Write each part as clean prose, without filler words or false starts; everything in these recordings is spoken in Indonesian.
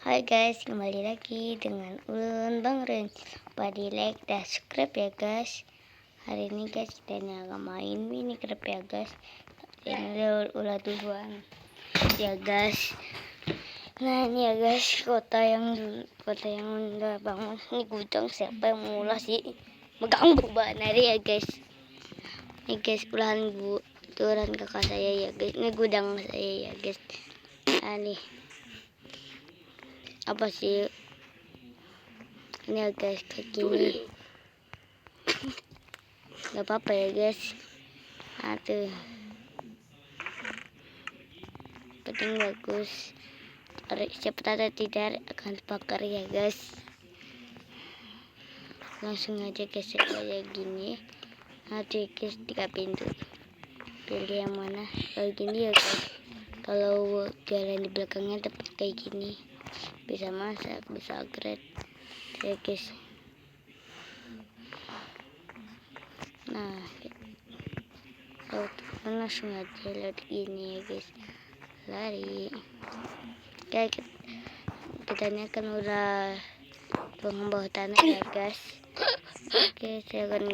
Hai guys, kembali lagi dengan Ulun Bang Ren. Lupa di like dan subscribe ya guys. Hari ini guys kita akan main Minecraft ya guys. Ini ulah duluan ya guys. Nah ini ya guys, kota yang udah bangun. Ini gudang, siapa yang mulai sih mengganggu banget ya guys. Ini guys ulahan turun kakak saya ya guys. Ini gudang saya ya guys. Nah nih apa sih ini ya guys, kayak gini nggak apa-apa ya guys. Aduh, penting bagus. Siapa tahu tidak akan terbakar ya guys. Langsung aja guys kayak gini. Aduh guys, 3 pintu, pilih yang mana. Kalau gini ya guys, kalau jalan di belakangnya dapat kayak gini, bisa masak, bisa upgrade ya guys. Nah langsung aja lihat gini ya guys, lari kayak kita ini kan udah tuang bawah tanah ya guys. Oke, saya akan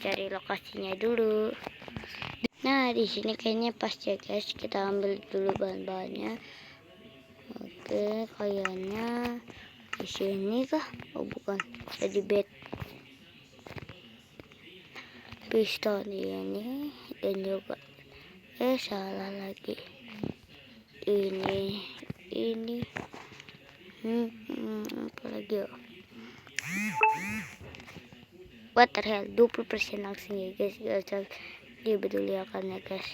cari lokasinya dulu. Nah di sini kayaknya pas ya guys, kita ambil dulu bahan-bahannya. Oke, kayaknya di sini kah? Oh bukan, jadi bed piston ini, dan juga salah lagi ini apa lagi ya, water health 20% langsung ya guys, gak usah dipedulikan ya guys.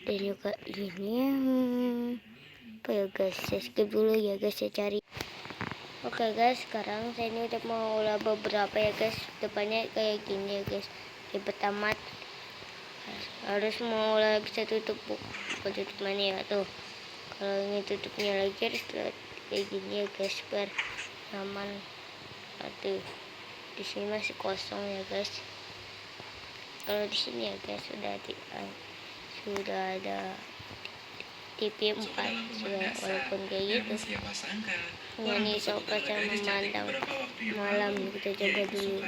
Dan juga ini apa ya guys, saya skip dulu ya guys, saya cari. Oke guys, sekarang saya ini udah mau ulah beberapa ya guys, depannya kayak gini ya guys. Di pertama harus mau ulah bisa tutup, tutup mana ya tuh. Kalau ini tutupnya lagi harus kayak gini ya guys, biar aman. Aduh, di sini masih kosong ya guys. Kalau di sini ya guys sudah ada TV 4 sudah, walaupun kayak gitu. Ini sofa memandang malam, kita coba dulu.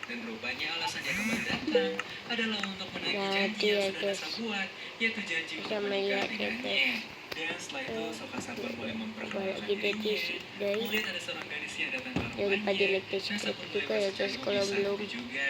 Dan rupanya alasan dia kembali datang adalah untuk menagih janji yang sudah Nasa buat, yaitu janji untuk menikah dengannya. Dan setelah itu Sokasa pun mulai memperkenalkan dirinya. Melihat ada seorang gadis yang datang ke rumahnya, Nasa pun mulai bersedia kalau belum juga.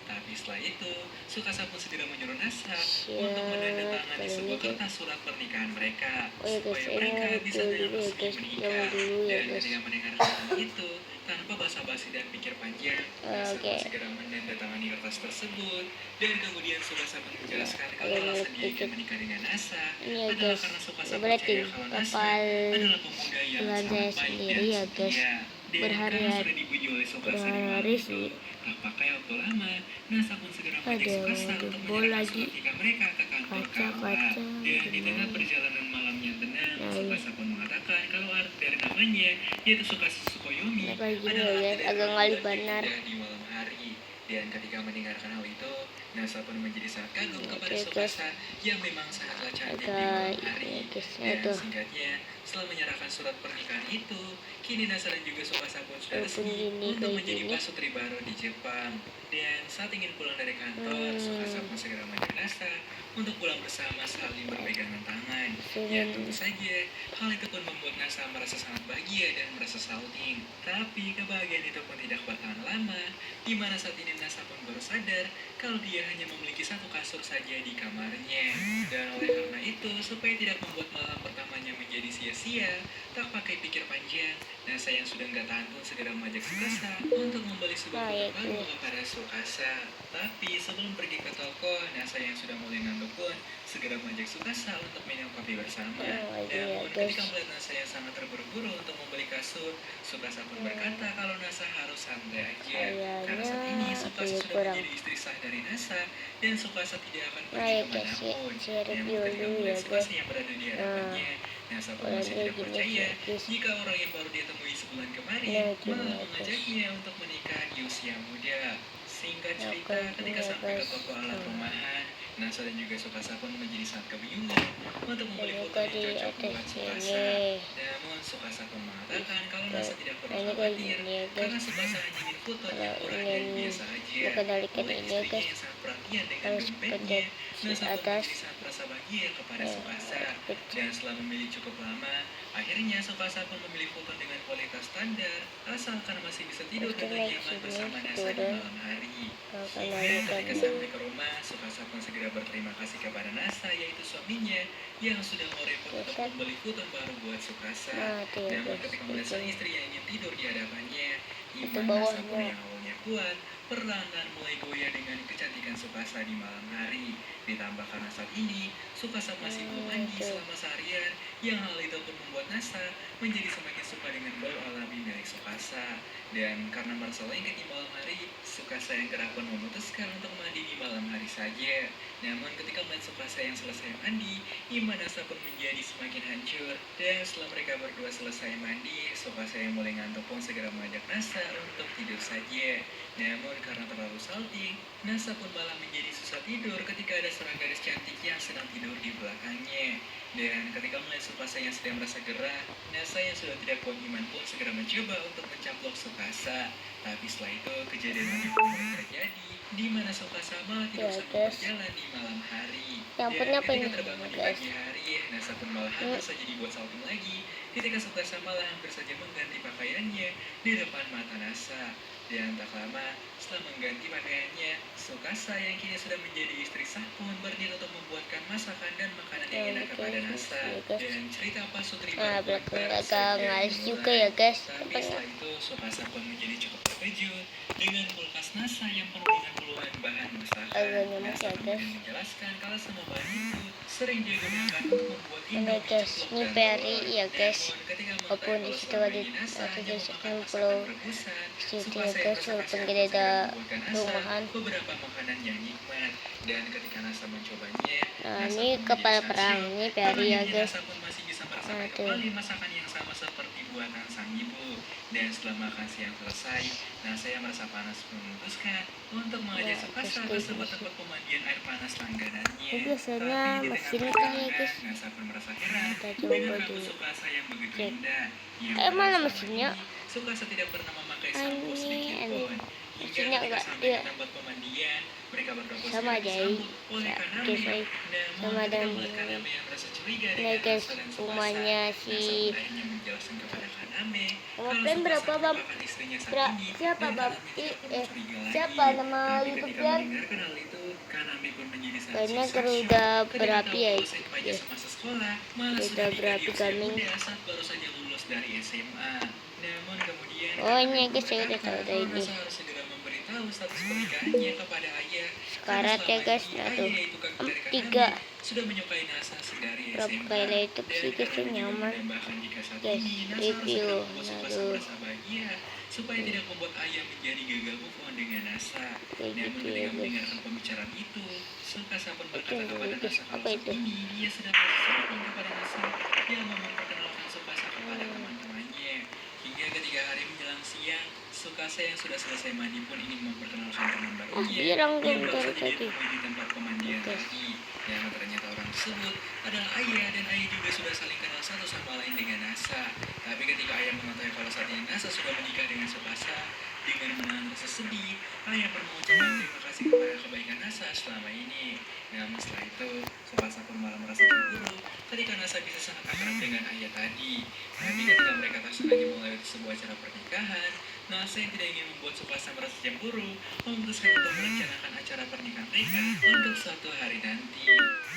Tapi setelah itu, Sukasa pun segera menyuruh Nasa untuk menandatangani sebuah kertas surat pernikahan mereka, supaya mereka bisa dengan resmi menikah. Dan ketika mendengarkan hal itu, tanpa basa-basi dan pikir panjang, Nasa pun segera menandatangani kertas tersebut. Dan kemudian Sukasa pun menjelaskan kalau alasan dia ingin menikah dengan Nasa adalah karena Sukasa percaya kalau Nasa adalah pemuda yang sangat baik dan setia. Dan karena sudah dipuji oleh Sukasa di malam itu, tak pakai waktu lama, Nasa pun segera mengajak Sukasa untuk menyerahkan surat nikah mereka ke kantor KUA. Dan di tengah perjalanan malam yang tenang, Sukasa pun mengatakan kalau arti dari namanya, yaitu Sukasa Tsukuyomi, adalah agak ngalih benar di malam hari. Dan ketika mendengarkan hal itu, Nasa pun menjadi sangat kagum kepada Sukasa yang memang sangatlah cantik di malam hari. Dan singkatnya, setelah menyerahkan surat pernikahan itu, kini Nasa dan juga Sukasa pun sudah resmi untuk menjadi pasutri baru di Jepang. Dan saat ingin pulang dari kantor, Sukasa pun segera mengajak Nasa untuk pulang bersama saling berpegangan tangan. Ya tentu saja, hal itu pun membuat Nasa merasa sangat bahagia dan merasa salting. Tapi kebahagiaan itu pun tidak bertahan lama, di mana saat ini Nasa pun baru sadar kalau dia hanya memiliki satu kasur saja di kamarnya. Dan oleh karena itu, supaya tidak membuat malam pertamanya menjadi sia-sia, tak pakai pikir panjang, Nasa yang sudah nggak tahan pun segera mengajak Sukasa untuk membeli sebuah kotak baru kepada Sukasa. Tapi sebelum pergi ke toko, Nasa yang sudah mulai ngantuk pun segera mengajak Sukasa untuk minum kopi bersama. Namun ketika melihat Nasa yang sangat terburu-buru untuk membeli kasur, Sukasa pun berkata kalau Nasa harus santai aja, karena saat ini Sukasa sudah menjadi istri sah dari Nasa dan Sukasa tidak akan pergi kemanapun. Namun ketika melihat Sukasa yang berada di hadapannya, Nasa pun masih tidak percaya jika orang yang baru dia temui sebulan kemarin malah mengajaknya untuk menikah di usia muda. Singkat cerita, ketika sampai ke toko alat rumahan, Nasa dan juga Sukasa pun menjadi sangat kebingungan untuk dan membeli foto juga yang di cocok atas buat Sukasa. sini. Namun Sukasa pun mengatakan kalau Nasa tidak perlu Nah, ini kayak khawatir gini ya karena guys. Sukasa hanya ingin foto yang Kalau murah dan ingin biasa aja. mengendalikan Oleh ini ya istrinya guys, yang sangat perhatian dengan harus dompetnya, pencet di Nasa pun atas. menjadi sangat merasa bahagia kepada Ya, Sukasa. harus pencet. Dan setelah memilih cukup lama, akhirnya Sukasa pun memilih foto dengan kualitas standar, asalkan masih bisa tidur Terus dengan naik nyaman sini bersama Nasa di turun. malam hari. Kalau Hingga kendalikan ketika ini. sampai ke rumah, Sukasa pun segera berterima kasih kepada Nasa, yaitu suaminya, yang sudah mau repot untuk Set. membeli futon baru buat Sukasa. Nah, itu ya Namun guys, ketika melihat sang bikin istri yang ingin tidur di hadapannya, itu iman Nasa pun bawahnya. yang awalnya kuat, perlahan mulai goyah dengan kecantikan Sukasa di malam hari. Ditambah karena saat ini, Sukasa masih belum mandi Tuh. selama seharian, yang hal itu pun membuat Nasa menjadi semakin suka dengan bau alami milik Sukasa. Dan karena merasa lengket di malam hari, Sukasa yang kerap pun memutuskan untuk mandi di malam hari saja. Namun ketika melihat Sukasa yang selesai mandi, iman Nasa pun menjadi semakin hancur. Dan setelah mereka berdua selesai mandi, Sukasa yang mulai ngantuk pun segera mengajak Nasa untuk tidur saja. Namun karena terlalu salting, Nasa pun malah menjadi susah tidur ketika ada seorang gadis cantik yang sedang tidur di belakangnya. Dan ketika melihat Sukasa yang sedang merasa gerah, Nasa yang sudah tidak kuat iman pun segera mencoba untuk mencaplok Sukasa. Tapi setelah itu kejadian lagi pun mulai terjadi, di mana Sukasa malah tidak Ya bisa guys, berjalan di malam hari. yang Dan punya apa ketika ini terbangun di guys? pagi hari, Nasa pun malah hampir saja dibuat salting lagi. Ketika Sukasa malah hampir saja mengganti pakaiannya di depan mata Nasa. Dan tak lama setelah mengganti pakaiannya, Sukasa yang kini sudah menjadi istri sah pun berniat untuk membuatkan masakan dan makanan yang enak kepada Nasa. Ya guys. Dan cerita pas Sutri Nah, baru pun belakang baru agak saja ngalis juga dimulai. ya guys. Tapi Apanya? setelah itu Sukasa pun menjadi cukup terkejut dengan kulkas Nasa yang penuh dengan puluhan bahan masakan. Agak nyamuk Nasa ya kemudian guys. menjelaskan kalau semua bahan itu sering digunakan untuk membuat Ini Indomie guys, ceplok ini dan peri telur. ya guys. Namun ketika Walaupun mengetahui di kalau situ selama ada ini Nasa hanya tulis memakan masakan pulau rebusan, situ ya Sukasa yang guys. merasa Walaupun kasihan kita pun segera ada membuatkan Nasa rumahan. beberapa makanan yang nikmat. Dan ketika Nasa mencobanya, Nah, Nasa ini pun kepala menjadi perang, sanjung ini karena peri ya akhirnya guys. Nasa pun masih bisa Nah, merasakan tuh. kembali masakan yang sama seperti buatan sang ibu. Dan setelah makan siang selesai, Nasa yang merasa panas memutuskan untuk mengajak Ya, Sukasa guys, ke kayak sebuah gini. tempat pemandian air panas langganannya. Ini biasanya Tapi di tengah mesin kah ya perjalanan, guys? Nasa pun merasa heran Kita dengan coba rambut di Sukasa yang begitu cek. indah. Yang Mana padahal selama mesinnya? ini, Sukasa tidak pernah memakai sampo sedikit Ini pun. Hingga mesinnya ketika enggak sampai ya ke tempat pemandian, mereka berdua pun sama segera aja disambut oleh guys. Kaname. Namun Sama ketika dan melihat Kaname yang merasa curiga ini dengan guys, Nasa dan Sukasa, rumahnya Nasa si pun akhirnya menjelaskan kepada Kaname kalau Komplain Sukasa berapa bab? merupakan istrinya saat ini Siapa dan bab? Kaname tidak perlu curiga lagi. Siapa nama Tapi YouTube ketika kalian? mendengarkan hal itu, Kaname pun menjadi sangat Kayaknya siksa shock udah ketika berapi tahu ya kalau senpainya guys. semasa sekolah malah Udah sudah nikah di berapi usia kami. muda saat baru saja lulus dari SMA. Namun kemudian Oh, Kaname ini pun guys, saya udah berkata tahu kalau dari Nasa harus segera memberitahu status pernikahannya kepada ayah. Karena Sekarat ya selama guys. ini Nah ayah tuh yaitu kakak dari tiga. Kaname sudah menyukai Nasa sedari Berapa SMA. kali YouTube Dan sih guys, Kaname juga nyaman menambahkan jika saat guys. ini Nasa harus Review. segera membuat Nah Sukasa tuh merasa bahagia supaya tidak membuat ayah menjadi gagal move on dengan Nasa. kayak Namun gitu ya ketika guys. mendengarkan pembicaraan itu, Sukasa pun berkata Itu kepada guys, Nasa kalau apa saat itu? ini dia sedang merasa sayang kepada Nasa yang mau memperkenalkan Sukasa kepada teman-temannya. Hingga ketika hari menjelang siang, Sukasa yang sudah selesai mandi pun ingin memperkenalkan teman barunya Bilang yang dong baru dari saja dia tadi. temui di tempat pemandian Guys. tadi. Dan ternyata orang tersebut adalah ayah dan ayah juga sudah saling kenal satu sama lain dengan Nasa. Tapi ketika ayah mengetahui kalau saat ini Nasa sudah menikah dengan Sukasa, dengan menahan rasa sedih, ayah pun mengucapkan terima kasih kepada kebaikan Nasa selama ini. Namun setelah itu, Sukasa pun malah merasa cemburu ketika Nasa bisa sangat akrab dengan ayah tadi. Tapi ketika mereka tak sengaja melewati sebuah acara pernikahan, Nasa yang tidak ingin membuat Sukasa merasa cemburu, memutuskan untuk merencanakan acara pernikahan mereka untuk suatu hari nanti.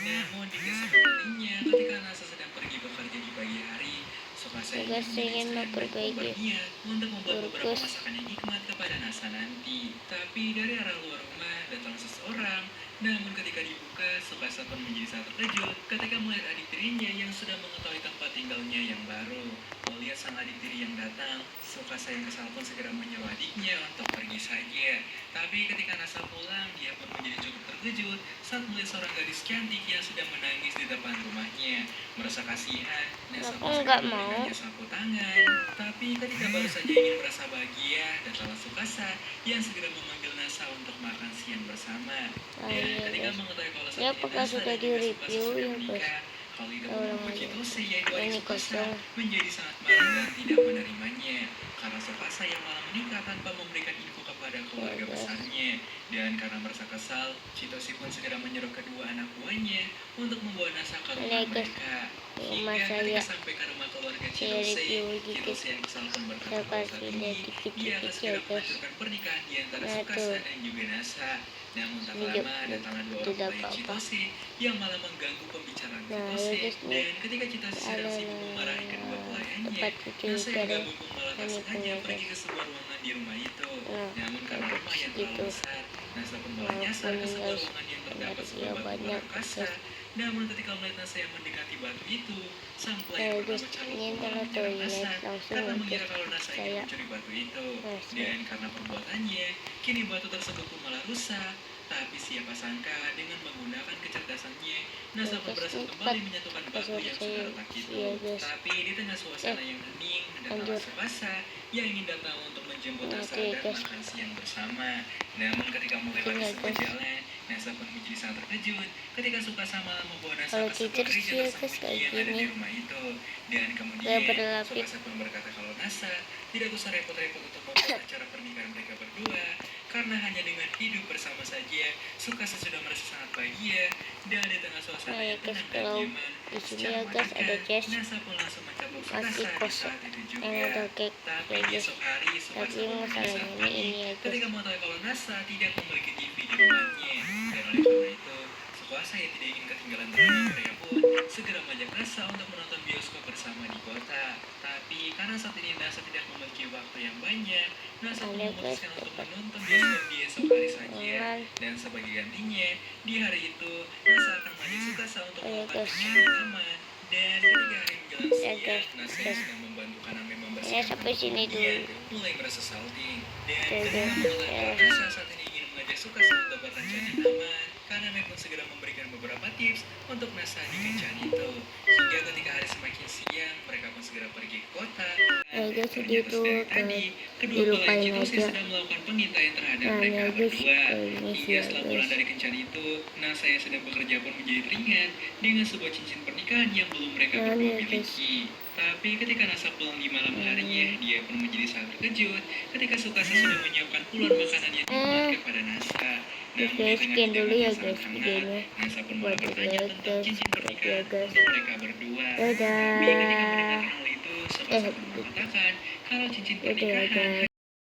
Namun di keesokan harinya, ketika Nasa sedang pergi bekerja di pagi hari, Sukasa yang Guys, saya ingin memperbaiki berniat untuk membuat beberapa Turkus. masakan yang nikmat kepada Nasa nanti. Tapi dari arah luar rumah datang seseorang. Namun ketika dibuka, Sukasa pun menjadi sangat terkejut ketika melihat adik tirinya yang sudah mengetahui tempat tinggalnya yang baru. Melihat sang adik tiri yang datang, Sukasa yang kesal pun segera menyuruh adiknya untuk pergi saja. Tapi ketika Nasa pulang, dia pun menjadi cukup terkejut saat melihat seorang gadis cantik yang sedang menangis di depan rumahnya. Merasa kasihan, Nasa Aku pun nggak segera mau. memberikannya sapu tangan. Tapi Tapi ketika baru saja ingin merasa bahagia dan telah sukasa, yang segera memanggil Nasa untuk makan siang bersama. Ah, Dan iya ketika guys, mengetahui kalau ini saat ini apakah Nasa sudah dan di juga Sukasa review sudah ya guys? menikah, hal itu pun Ulang membuat lagi. Chitose yaitu adik Ini Sukasa kosong. menjadi sangat marah dan tidak menerimanya karena Sukasa yang malah menikah tanpa memberikan info kepada keluarga guys. besarnya. Dan karena merasa kesal, Chitose pun segera menyuruh kedua anak buahnya untuk membawa Nasa ke rumah Ini guys, mereka. rumah Hingga ketika saya. sampai ke rumah keluarga Saya Chitose, review dikit. Chitose yang kesal pun berkata Saya bahwa saat kasih ini lihat dia akan dikit-dikit segera ya guys. menghancurkan pernikahan di antara Nah, Sukasa tuh. dan juga Nasa. Namun tak Ini lama datanglah dua orang tidak pelayan apa-apa. Chitose yang malah mengganggu pembicaraan Nah, ya Chitose. guys, nih. Dan ketika Chitose sedang Ada sibuk memarahi kedua pelayannya, tempat cuci Nasa yang piring. gabung pun malah tak Ini sengaja punya pergi guys. ke sebuah ruangan di rumah itu. Nah, Namun karena rumah yang terlalu gitu. besar, Nasa pun malah nyasar ke sebuah ruangan yang terdapat sebuah batu banyak raksasa. guys. Namun ketika melihat Nasa yang mendekati batu itu, sang Nah, pelayan bernama guys, Calo ini pun malah adalah menyerang toilet Nasa langsung karena ya mengira guys. kalau Nasa ingin Saya mencuri batu itu. Nasa. Dan karena perbuatannya, kini batu tersebut pun malah rusak. Tapi siapa sangka dengan menggunakan kecerdasannya, Nasa pun Guys, berhasil ini kembali menyatukan batu password yang saya. sudah retak itu. Iya, guys. Tapi di tengah suasana yang hening, datanglah lanjut. Sukasa yang ingin datang untuk menjemput Nah, Nasa itu ya, dan guys. makan siang bersama. Namun ketika melewati Tinggal, sebuah guys. jalan, Nasa pun menjadi sangat terkejut ketika Sukasa malah membawa Nasa Kalau ke sebuah tidur gereja sih ya, guys, tersembunyi kayak yang ada di gini. rumah itu. Dan Kayak kemudian berlapis. Sukasa pun berkata kalau Nasa tidak usah repot-repot untuk membuat acara pernikahan mereka berdua, karena hanya dengan hidup bersama saja Sukasa sudah merasa sangat bahagia. Dan di tengah suasana Nah, ya yang guys, tenang dan kalau nyaman, di sini secara ya guys ada mendadak, chest Nasa pun langsung mencaplok masih Sukasa di kosong. saat itu Yang juga. ada cake Tapi ya di guys. esok hari Sukasa Tapi pun menjadi masalahnya sangat ini panik ya guys. ketika mengetahui kalau Nasa tidak memiliki TV di rumahnya. Dan oleh karena itu, Sukasa yang tidak ingin ketinggalan drama Korea pun segera mengajak Nasa untuk menonton bioskop bersama di kota. Tapi karena saat ini Nasa tidak memiliki waktu yang banyak, Nasa pun Ada, guys, memutuskan untuk tempat menonton bioskop di esok hari saja. online. Dan sebagai gantinya, di hari itu Nasa akan mengajak Sukasa untuk Oh, ya, melakukan guys. kegiatan di taman. Dan ketika hari menjelang Ya, siang, guys. Nasa yang sedang membantu Kaname Ya, membersihkan sampai sini dia dulu. mulai merasa salting. Dan Ya, ketika guys. mengetahui Ya. kalau Nasa saat ini ingin mengajak Sukasa untuk berkencan yang aman, Kaname pun segera memberikan beberapa tips untuk Nasa di kencan itu. Hingga ketika hari semakin siang, mereka pun segera pergi ke kota. Ya, guys, Ternyata itu sedari tadi, kedua dilupain pelayan Chitose aja. sedang melakukan pengintaian terhadap Nah, mereka ya, guys, berdua. ini sih Hingga ya, setelah guys. pulang dari kencan itu, Nasa yang sedang bekerja pun menjadi teringat dengan sebuah cincin pernikahan yang belum mereka Nah, berdua ya, guys. miliki. Tapi ketika Nasa pulang di malam harinya, dia pun menjadi sangat terkejut ketika Sukasa sudah menyiapkan puluhan makanan yang nikmat kepada Nasa. Namun di Guys, tengah sekian dulu hidangan ya yang sangat guys hangat, videonya. Nasa pun Buat malah bertanya like tentang dan cincin subscribe ya pernikahan guys. untuk mereka berdua. Dadah. Tapi ketika mendengar hal itu, Sukasa pun mengatakan kalau cincin Dadah pernikahan guys.